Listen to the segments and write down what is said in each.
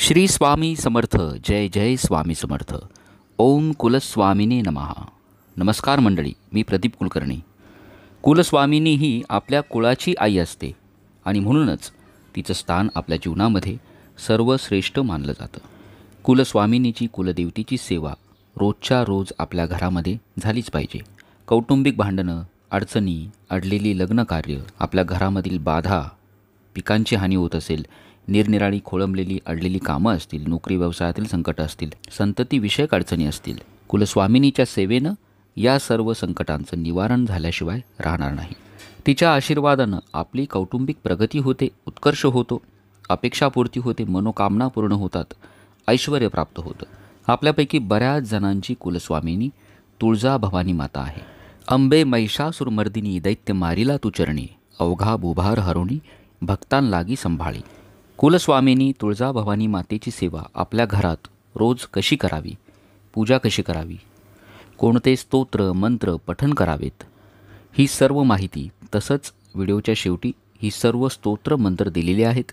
श्री स्वामी समर्थ. जय जय स्वामी समर्थ. ओम कुलस्वामिने नमः. नमस्कार मंडळी, मी प्रदीप कुलकर्णी. कुलस्वामिनी ही आपल्या कुळाची आई असते आणि म्हणूनच तिचं स्थान आपल्या जीवनामध्ये सर्वश्रेष्ठ मानलं जातं. कुलस्वामिनीची कुलदेवतेची सेवा रोजच्या रोज आपल्या घरामध्ये झालीच पाहिजे. कौटुंबिक भांडणं, अडचणी, अडलेली लग्नकार्य, आपल्या घरामधील बाधा, पिकांची हानी होत असेल, निरनिराळी खोळंबलेली अडलेली कामं असतील, नोकरी व्यवसायातील संकट असतील, संततीविषयक अडचणी असतील, कुलस्वामिनीच्या सेवेनं या सर्व संकटांचं निवारण झाल्याशिवाय राहणार नाही. तिच्या आशीर्वादानं आपली कौटुंबिक प्रगती होते, उत्कर्ष होतो, अपेक्षापूर्ती होते, मनोकामना पूर्ण होतात, ऐश्वर प्राप्त होतं. आपल्यापैकी बऱ्याच जणांची कुलस्वामिनी तुळजा भवानी माता आहे. अंबे महिषासुरमर्दिनी दैत्य मारिला तू चरणी, अवघा बुभार हरुणी भक्तां लागी संभाळी. कुलस्वामिनी तुळजा भवानी मातेची सेवा आपल्या घरात रोज कशी करावी, पूजा कशी करावी, कोणते स्तोत्र मंत्र पठण करावेत, ही सर्व माहिती तसंच व्हिडिओच्या शेवटी ही सर्व स्तोत्र मंत्र दिलेली आहेत,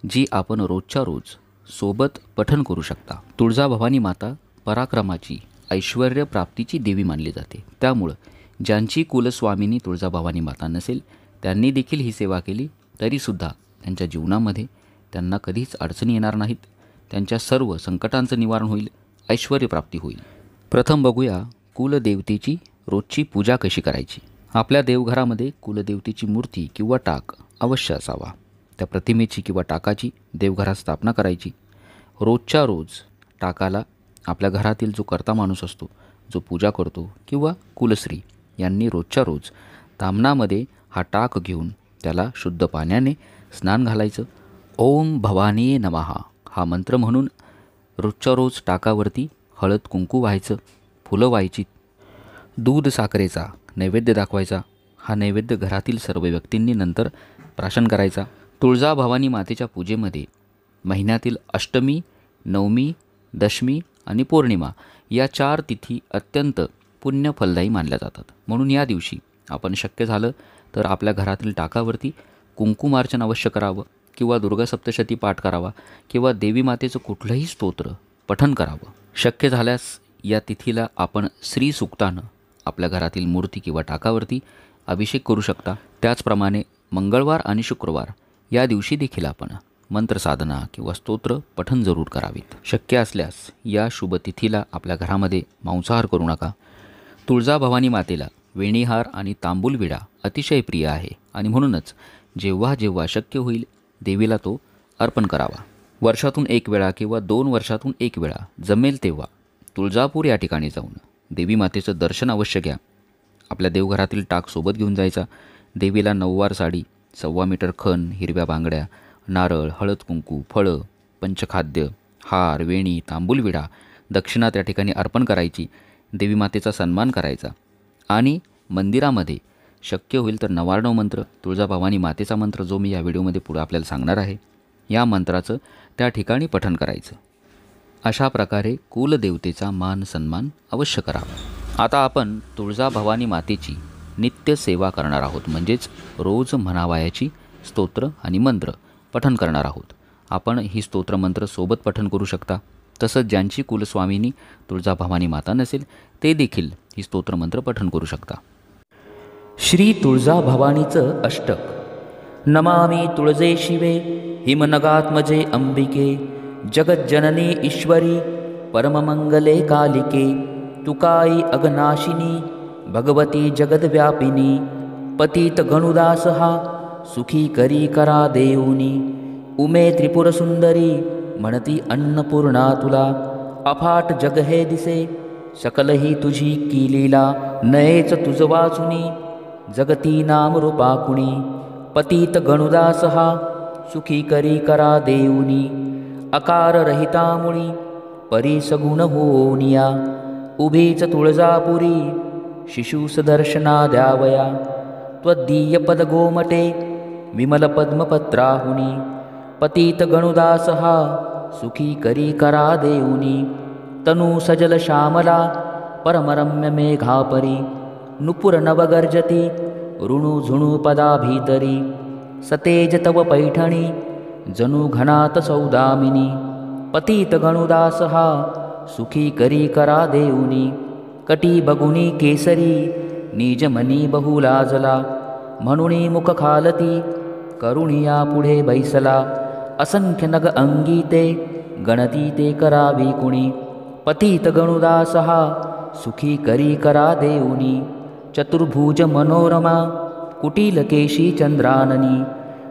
जी आपण रोजच्या रोज सोबत पठण करू शकता. तुळजा भवानी माता पराक्रमाची, ऐश्वर्य प्राप्तीची देवी मानली जाते. त्यामुळं ज्यांची कुलस्वामिनी तुळजा भवानी माता नसेल त्यांनी देखील ही सेवा केली तरीसुद्धा त्यांच्या जीवनामध्ये त्यांना कधीच अडचणी येणार नाहीत. त्यांच्या सर्व संकटांचं निवारण होईल, ऐश्वर्य प्राप्ती होईल. प्रथम बघूया कुलदेवतेची रोजची पूजा कशी करायची. आपल्या देवघरामध्ये कुलदेवतेची मूर्ती किंवा टाक अवश्य असावा. त्या प्रतिमेची किंवा टाकाची देवघरात स्थापना करायची. रोजच्या रोज टाकाला आपल्या घरातील जो कर्ता माणूस असतो, जो पूजा करतो, किंवा कुलस्त्री यांनी रोजच्या रोज तामणामध्ये हा टाक घेऊन त्याला शुद्ध पाण्याने स्नान घालायचं. ओम भवानी नमः हा मंत्र म्हणून रोजच्या रोज टाकावरती हळद कुंकू व्हायचं, फुलं व्हायची, दूध साखरेचा नैवेद्य दाखवायचा. हा नैवेद्य घरातील सर्व व्यक्तींनी नंतर प्राशन करायचा. तुळजा भवानी मातेच्या पूजेमध्ये महिन्यातील अष्टमी, नवमी, दशमी आणि पौर्णिमा या 4 तिथी अत्यंत पुण्यफलदायी मानल्या जातात. म्हणून या दिवशी आपण शक्य झालं तर आपल्या घरातील टाकावरती कुंकुमार्चन अवश्य करावं, किंवा दुर्गा सप्तशती पाठ करावा, किंवा देवी मातेचं कुठलंही स्तोत्र पठण करावं. शक्य झाल्यास या तिथीला आपण श्री सुक्तानं आपल्या घरातील मूर्ती किंवा टाकावरती अभिषेक करू शकता. त्याचप्रमाणे मंगळवार आणि शुक्रवार या दिवशी देखील आपण मंत्रसाधना किंवा स्तोत्र पठण जरूर करावीत. शक्य असल्यास या शुभतिथीला आपल्या घरामध्ये मांसाहार करू नका. तुळजा भवानी मातेला वेणीहार आणि तांबूल विडा अतिशय प्रिय आहे आणि म्हणूनच जेव्हा जेव्हा शक्य होईल देवीला तो अर्पण करावा. वर्षातून 1 वेळा किंवा 2 वर्षातून 1 वेळा जमेल तेव्हा तुळजापूर या ठिकाणी जाऊन देवी मातेचं दर्शन अवश्य घ्या. आपल्या देवघरातील टाक सोबत घेऊन जायचा. देवीला नऊवार साडी, 1.25 मीटर खण, हिरव्या बांगड्या, नारळ, हळद कुंकू, फळं, पंचखाद्य, हार, वेणी, तांबूल विडा, दक्षिणा त्या ठिकाणी अर्पण करायची. देवी मातेचा सन्मान करायचा आणि मंदिरामध्ये शक्य होईल तर नवार्णव मंत्र, तुळजा भवानी मातेचा मंत्र जो मी या व्हिडिओमध्ये पुढे आपल्याला सांगणार आहे, या मंत्राचं त्या ठिकाणी पठण करायचं. अशा प्रकारे कुलदेवतेचा मान सन्मान अवश्य करावा. आता आपण तुळजा भवानी मातेची नित्य सेवा करणार आहोत, म्हणजेच रोज म्हणावयाची स्तोत्र आणि मंत्र पठण करणार आहोत. आपण ही स्तोत्र मंत्र सोबत पठण करू शकता. तसंच ज्यांची कुलस्वामिनी तुळजा भवानी माता नसेल ते देखील ही स्तोत्र मंत्र पठण करू शकता. श्री तुळजा भवानीचं अष्टक. नमामि तुळजे शिवे हिमनगात्मजे अंबिके, जगज्जननी ईश्वरी परममंगले कालिके, तुकाई अगनाशिनी भगवती जगद्व्यापिनी, पतित गणुदास हा सुखी करी करा देऊनी, उमे त्रिपुरसुंदरी म्हणती अन्नपूर्णा तुला, अफाट जग हे दिसे सकल ही तुझी की लीला, नयेच तुझ वाचुनी जगती नाम रूपाकुणी, पतित गणुदास हा सुखी करी करा देऊनी, अकार रहितामुळी परी सगुण होनिया, उभीच तुळजापुरी शिशुस दर्शना द्यावया, त्वदीय पद गोमटे विमल पद्मपत्राहुनी, पतित गणुदास हा सुखी करी करा देऊनी, तनु सजल श्यामला परमरम्य मेघापरी, नुपुर नवगर्जती ऋणु झुणु पदा भीतरी, सतेज तव पैठणी जनु घनात सौदामिनी, पतित गणुदास हा सुखी करी करा देऊनी. कटी बगुनी केसरी निजमनी बहु लाजला. म्हणुनी मुख खालती करुणिया पुढे बैसला. असंख्य नग अंगीते गणती ते करावी कुणी. पतित गणुदास हा सुखी करी करा देऊनी. चतुर्भुज मनोरमा कुटील केशी चंद्राननी.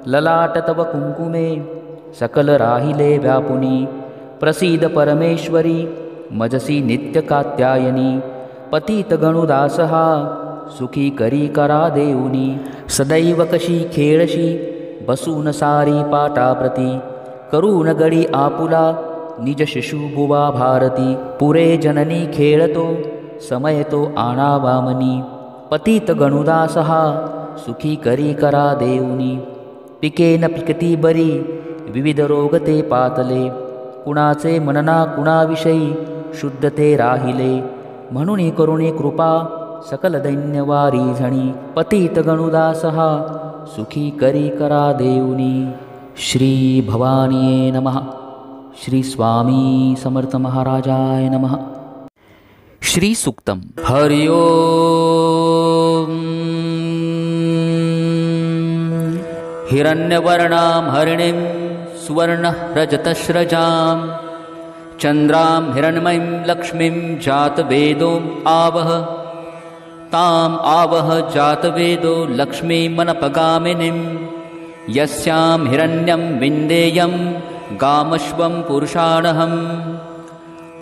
ललाट तव कुंकुमे सकल राहिले व्यापुनी. प्रसीद परमेश्वरी मजसी नित्य कात्यायनी. पतित गणुदास हा सुखी करी करा देऊनी. सदैव कशी खेळशी बसून सारी पाटाप्रती. करून गडी आपुला निज शिशु बुवा भारती. पुरे जननी खेळतो समय तो आणावा मनी. पतित गणुदास हा सुखी करी करा देऊनी. पिके न पिकती बरी विविध रोग ते पातले. कुणाचे मनना कुणाविषयी शुद्ध ते राहिले. म्हणून करुणी कृपा सकल दैन्यवारी झणी. पतित गणुदास हा सुखी करी करा देऊनी. श्री भवानीये नमः. श्री स्वामी समर्थ महाराजाय नमः. श्री सूक्तम. हरि ओम. हिरण्यवर्णां हरिणीं सुवर्णरजतस्रजां चन्द्रां हिरण्मयीं लक्ष्मीं जातवेदोम् आवह. ताम् आवह जातवेदो लक्ष्मीमनपगामिनीं. यस्यां हिरण्यं विन्देयं गामश्वं पुरुषाणहम्.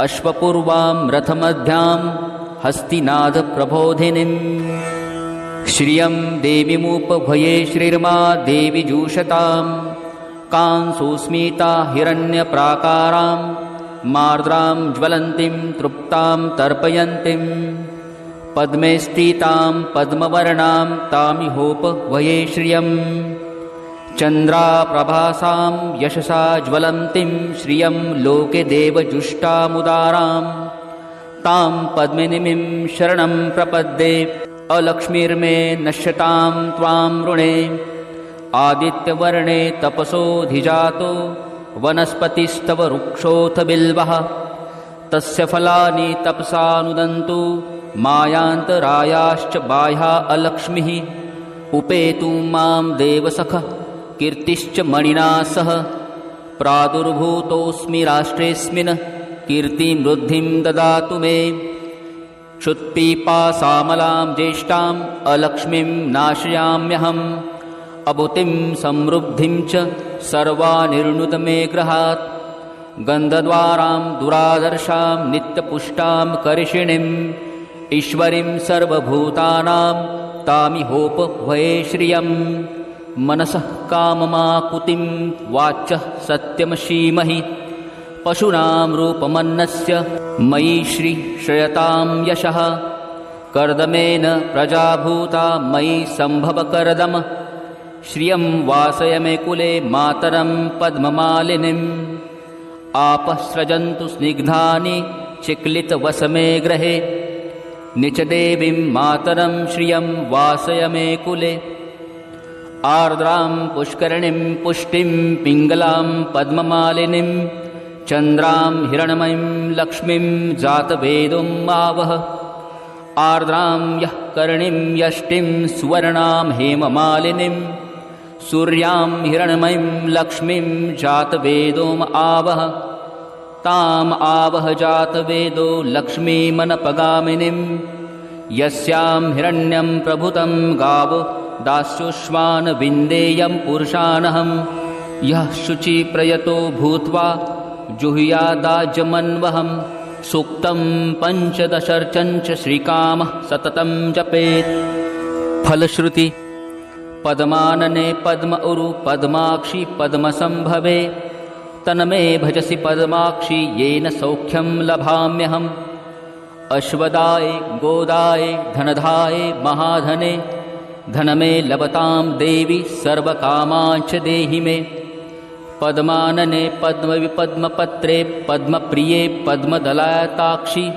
अश्वपूर्वां रथमध्यां हस्तिनादप्रबोधिनीं. श्रियं देवीमुपभये श्रीर्मा देवी जूषतां. कांसोस्मिता हिरण्यप्राकारां मार्द्रां ज्वलन्तीं तृप्तां तर्पयन्तीं. पद्मे स्थितां पद्मवर्णां तामिहोपभये श्रियं. चन्द्राप्रभासां यशसा ज्वलन्तीं श्रियं लोके देवजुष्टामुदारां. तां पद्मिनीं शरणं प्रपद्ये अलक्ष्मीर्मे नश्यतां त्वां ऋणे. आदित्यवर्णे तपसोऽधिजातो वनस्पतिस्तव वृक्षोऽथ बिल्वः. तस्य फलानि तपसानुदन्तु मायान्तरायाश्च बाह्या अलक्ष्मीः. उपेतु मां देवसख कीर्तिश्च मणिना सह. प्रादुर्भूतोऽस्मि राष्ट्रेऽस्मिन् कीर्तिं वृद्धिं ददातु मे. क्षुत्पिपासामलां ज्येष्ठाम् अलक्ष्मीं नाशयाम्यहम्. अभूतिं समृद्धिं च सर्वानिर्णुत मे गृहात्. गन्धद्वारां दुरादर्शां नित्यपुष्टां करिषिणीम्. ईश्वरीं सर्वभूतानां तामिहोपभये श्रियम्. मनसः काममाकुतिं वाचः सत्यमशीमहि. पशूनां रूपमन्नस्य मयि श्रीश्रयतां यशः. कर्दमेन प्रजाभूता मयि सम्भवकर्दम. श्रियं वासय मे कुले मातरं पद्ममालिनीम्. आपःसृजन्तु स्निग्धानि चिक्लितवसमे गृहे. निचदेवीं मातरं श्रियं वासय मे कुले. आर्द्रां पुष्करिणीं पुष्टिं पिङ्गलां पद्ममालिनीं. चन्द्रां हिरण्मयीं लक्ष्मीं जातवेदोम् आवह. आर्द्रां यः कर्णीं यष्टिं सुवर्णां हेममालिनीं. सूर्यां हिरण्मयीं लक्ष्मीं जातवेदोम् आवह. ताम् आवह जातवेदो लक्ष्मीमनपगामिनीं. यस्यां हिरण्यं प्रभुतं गावो दास्योश्वान् विन्देयं पुरुषाणहम्. यः शुचिप्रयतो भूत्वा जुहुयादाजमन्वहम्. सूक्तं पञ्चदशर्चञ्च श्रीकामः सततं जपेत्. फलश्रुति. पद्मानने पद्म उरु पद्माक्षि पद्मसंभवे. तन्मे भजसि पद्माक्षि येन सौख्यं लभाम्यहम्. अश्वदाये गोदाये धनधाये महाधने. धनमे लभतां देवी सर्वकामांच देहि मे. पद्मानने पद्मविपद्मपत्रे पद्मप्रिये पद्मदलायताक्षि.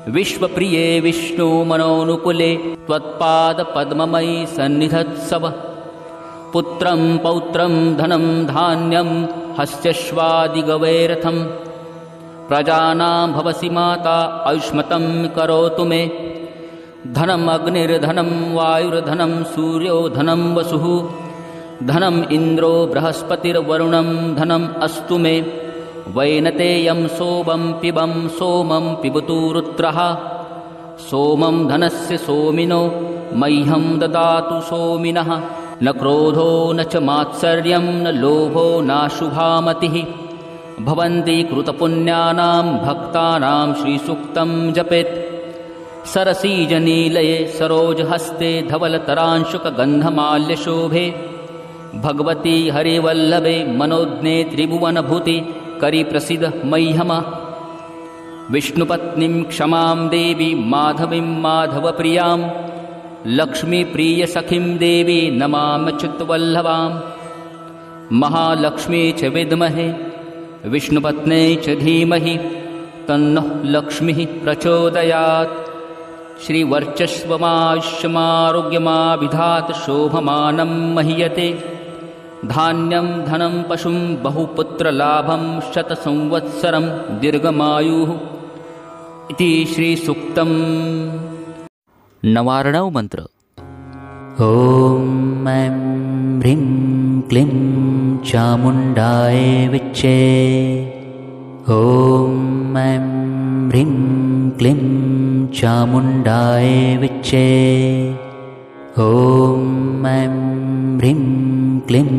विश्वप्रिये विष्णुमनोनुकुले त्वत्पादपद्ममयि सन्निधत्सव. पुत्रं पौत्रं धनं धान्यं हस्त्यश्वादिगवैरथम्. प्रजानां भवसि माता आयुष्मतं करोतु मे। धनम् अग्निर्धनं वायुर्धनं सूर्यो धनं वसुः धनम् इन्द्रो बृहस्पतिर्वरुणं धनम् अस्तु मे। वैनतेयं सोमं पिबं सोमं पिबतु रुद्रः। सोमं धनस्य सोमिनो मह्यं ददातु सोमिनः। न क्रोधो न च मात्सर्यं न लोभो नाशुभामतिः। भवन्ति कृतपुण्यानां भक्तानां श्रीसूक्तं जपेत्। सरसीजनीलये सरोजहस्ते धवलतरांशुकगन्धमाल्यशोभे। भगवती हरिवल्लभे मनोज्ञे त्रिभुवनभूति करिप्रसीद मह्यम। विष्णुपत्नीं क्षमां देवी माधवीं माधवप्रियां। लक्ष्मीप्रियसखीं देवी नमाम्यच्युतवल्लभां। महालक्ष्मी च विद्महे विष्णुपत्न्यै च धीमहि तन्नः लक्ष्मीः प्रचोदयात्। श्रीवर्चस्वमायुष्यमारोग्यमाभिधात् शोभमानं मह्यते। धान्यं धनं पशुं बहुपुत्रलाभं शतसंवत्सरं दीर्घमायुः इति श्रीसूक्तम्। नवार्णव मंत्र। ॐ ऐं ह्रीं क्लीं चामुण्डाय विच्चे। ॐ ऐं ह्रीं क्लीं चामुण्डाय विच्चे। ॐ ऐं ह्रीं क्लीं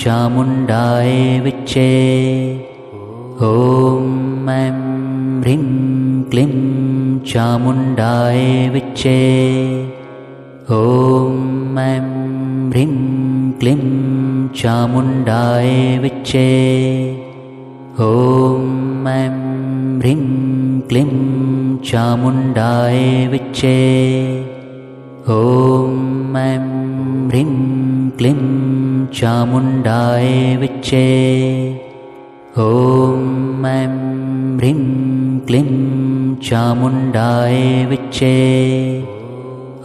चामुण्डाय विच्चे। ॐ ऐं ह्रीं क्लीं चामुण्डाय विच्चे। ॐ ऐं ह्रीं क्लीं चामुण्डाय विच्चे। ॐ ऐं ह्रीं क्लीं चामुण्डाय विच्चे। ॐ ऐं ह्रीं क्लीं चामुण्डाय विच्चे। ॐ ऐं ह्रीं क्लीं चामुण्डाय विच्चे।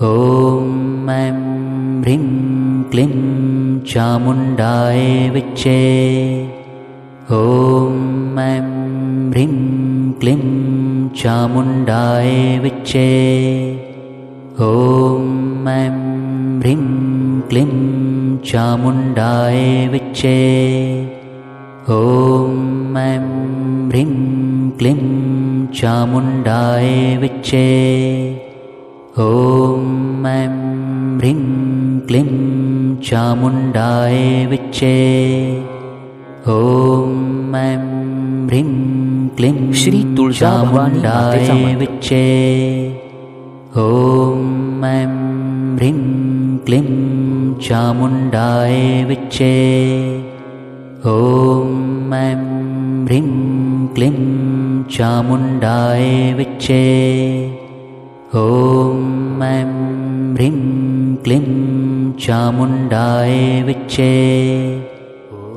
ॐ ऐं ह्रीं क्लीं चामुण्डाय विच्चे। ॐ ऐं ह्रीं क्लीं चामुण्डाय विच्चे। ॐ ऐं ह्रीं क्लीं चामुण्डाय विच्चे। ॐ ऐं ह्रीं क्लीं चामुण्डाय विच्चे। ॐ ऐं ह्रीं क्लीं चामुण्डाय विच्चे। ॐ ऐं ह्रीं क्लीं श्री चामुण्डाय विच्चे। ॐ ऐं ह्रीं क्लीं चामुण्डाय विच्चे। ॐ ऐं ह्रीं क्लीं चामुण्डाय विच्चे। ॐ ऐं ह्रीं क्लीं चामुण्डाय विच्चे।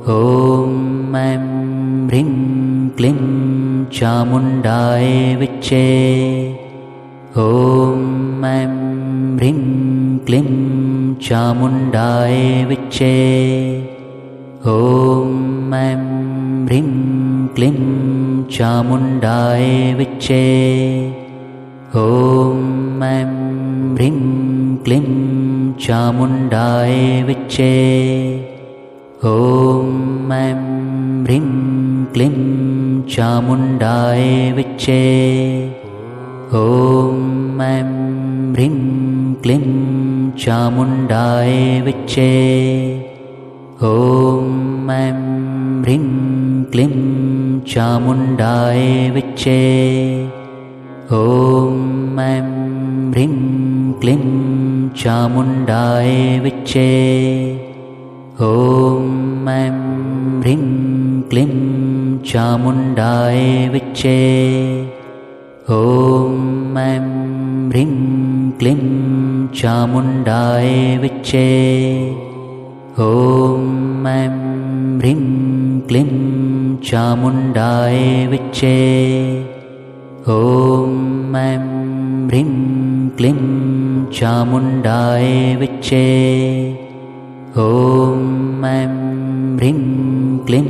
ॐ ऐं ह्रीं क्लीं चामुण्डाय विच्चे। ॐ ऐं ह्रीं क्लीं चामुण्डाय विच्चे। ॐ ऐं ह्रीं क्लीं चामुण्डाय विच्चे। ॐ ऐं ह्रीं क्लीं चामुण्डाय विच्चे। ॐ ऐं ह्रीं क्लीं चामुण्डाय विच्चे। ॐ ऐं ह्रीं क्लीं चामुण्डाय विच्चे। ॐ ऐं ह्रीं क्लीं चामुण्डाय विच्चे। ॐ ऐं ह्रीं क्लीं चामुण्डाय विच्चे। ॐ ऐं ह्रीं क्लीं चामुण्डाय विच्चे। ॐ ऐं ह्रीं क्लीं चामुण्डाय विच्चे। ॐ ऐं ह्रीं क्लीं चामुण्डाय विच्चे। ॐ ऐं ह्रीं क्लीं चामुण्डाय विच्चे। ॐ ऐं ह्रीं क्लीं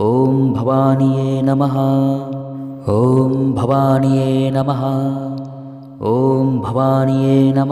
ॐ भवानिये नमः। ॐ भवानिये नमः। ॐ भवानिये नमः।